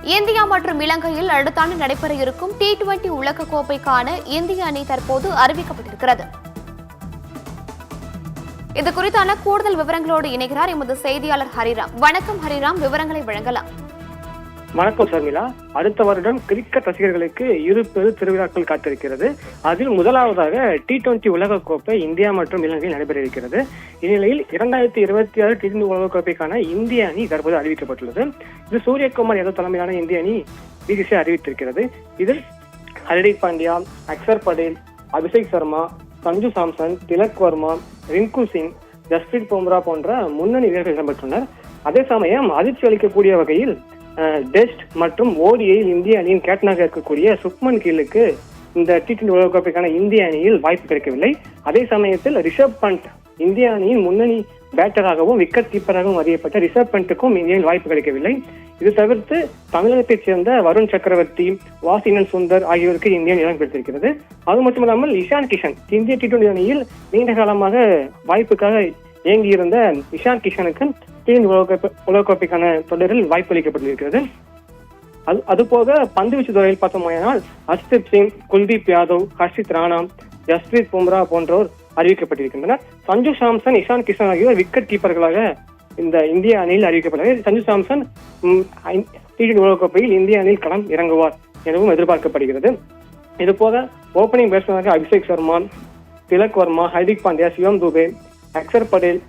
India மற்றும் இலங்கையில் அடுத்த ஆண்டு நடைபெற இருக்கும் T20 உலகக்கோப்பைக்கான இந்திய அணி தற்போது அறிவிக்கப்பட்டிருக்கிறது. இது குறித்தான கூடுதல் விவரங்களோடு இணைகிறார் எமது செய்தியாளர் ஹரிராம். வணக்கம் ஹரிராம், விவரங்களை வழங்கலாம். வணக்கம் ஷர்மிளா. அடுத்த வருடம் கிரிக்கெட் ரசிகர்களுக்கு இரு பெரு திருவிழாக்கள் காத்திருக்கிறது. அதில் முதலாவதாக T20 உலகக்கோப்பை இந்தியா மற்றும் இலங்கையில் நடைபெற இருக்கிறது. இந்நிலையில் 2026 T20 உலகக்கோப்பைக்கான இந்திய அணி தற்போது அறிவிக்கப்பட்டுள்ளது. இது சூரியகுமார் யாதவ் தலைமையிலான இந்திய அணி பிசிசிஐ அறிவித்திருக்கிறது. இதில் ஹர்திக் பாண்டியா, அக்சர் படேல், அபிஷேக் சர்மா, சஞ்சு சாம்சன், திலக் வர்மா, ரிங்கு சிங், ஜஸ்பிரீத் பும்ரா போன்ற முன்னணி வீரர்கள் இடம்பெற்றுள்ளனர். அதே சமயம் அதிர்ச்சி அளிக்கக்கூடிய வகையில் டெஸ்ட் மற்றும் ஓடிஐயில் இந்திய அணியின் கேப்டனாக இருக்கக்கூடிய சுப்மன் கில்லுக்கு இந்த T20 உலகக்கோப்பைக்கான இந்திய அணியில் வாய்ப்பு கிடைக்கவில்லை. அதே சமயத்தில் ரிஷப் பண்ட் இந்திய அணியின் முன்னணி பேட்டராகவும் விக்கெட் கீப்பராகவும் அறியப்பட்ட ரிஷப் பண்ட்டுக்கும் இந்தியாவில் வாய்ப்பு கிடைக்கவில்லை. இது தவிர்த்து தமிழகத்தைச் சேர்ந்த வருண் சக்கரவர்த்தி, வாஷிங்டன் சுந்தர் ஆகியோருக்கு இந்தியா இடம் கிடைத்திருக்கிறது. அது மட்டுமல்லாமல் இஷான் கிஷன் இந்திய T20 அணியில் நீண்ட காலமாக வாய்ப்புக்காக இயங்கியிருந்த இஷான் கிஷனுக்கு உலகக்கோப்பைக்கான தொடரில் வாய்ப்பு அளிக்கப்பட்டிருக்கிறது. அதுபோக பந்துவீச்சு துறையில் பார்த்தோமானால் ஹர்ஷ்தீப் சிங், குல்தீப் யாதவ், ஹர்ஷித் ராணா, ஜஸ்பிரீத் பும்ரா போன்றோர் அறிவிக்கப்பட்டிருக்கின்றனர். சஞ்சு சாம்சன், இஷான் கிஷன் ஆகியோர் விக்கெட் கீப்பர்களாக இந்த இந்திய அணியில் அறிவிக்கப்பட்டது. சஞ்சு சாம்சன் T20 உலகக்கோப்பையில் இந்திய அணியில் களம் இறங்குவார் எனவும் எதிர்பார்க்கப்படுகிறது. இதுபோக ஓபனிங் பேட்ஸ்மேனாக அபிஷேக் சர்மா, திலக் வர்மா, ஹர்திக் பாண்டியா, சிவம் துபே, அக்சர் படேல்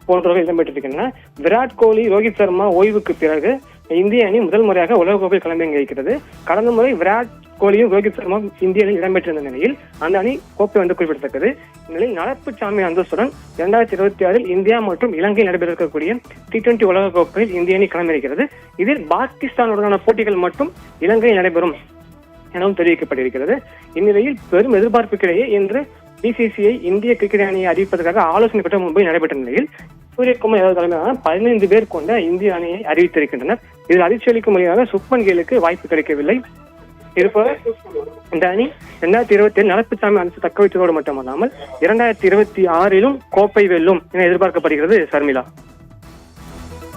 போன்றவர்கள் இடம்பெற்றிருக்கின்றன. விராட் கோலி, ரோஹித் சர்மா ஓய்வுக்கு பிறகு இந்திய அணி முதல் முறையாக உலகக்கோப்பையில் களமிறங்கியிருக்கிறது. கடந்த முறை விராட் கோலியும் ரோஹித் சர்மா இந்திய அணியில் இடம்பெற்றிருந்த நிலையில் அந்த அணி கோப்பை வந்து குறிப்பிடத்தக்கது. இந்நிலையில் நடப்பு சாம்பியன் அந்தஸ்துடன் 2026 இந்தியா மற்றும் இலங்கை நடைபெற இருக்கக்கூடிய T20 உலகக்கோப்பையில் இந்திய அணி களமிறக்கிறது. இதில் பாகிஸ்தானுடனான போட்டிகள் மட்டும் இலங்கையில் நடைபெறும் எனவும் தெரிவிக்கப்பட்டிருக்கிறது. இந்நிலையில் பெரும் எதிர்பார்ப்புக்கிடையே இன்று பிசிசிஐ இந்திய கிரிக்கெட் அணியை அறிவிப்பதற்காக ஆலோசனை கூட்டம் மும்பை நடைபெற்ற நிலையில் சூரியகுமார் யாதவ் தலைமையிலான 15 பேர் கொண்ட இந்திய அணியை அறிவித்திருக்கின்றனர். இதில் அதிர்ச்சி அளிக்கும் முறையாக சுப்மன் கில்லுக்கு வாய்ப்பு கிடைக்கவில்லை. இருப்ப இந்த அணி 2027 நடப்பு சாம்பியன் அந்தஸ்து தக்க வைத்ததோடு மட்டுமல்லாமல் 2026 கோப்பை வெல்லும் என எதிர்பார்க்கப்படுகிறது. ஷர்மிளா.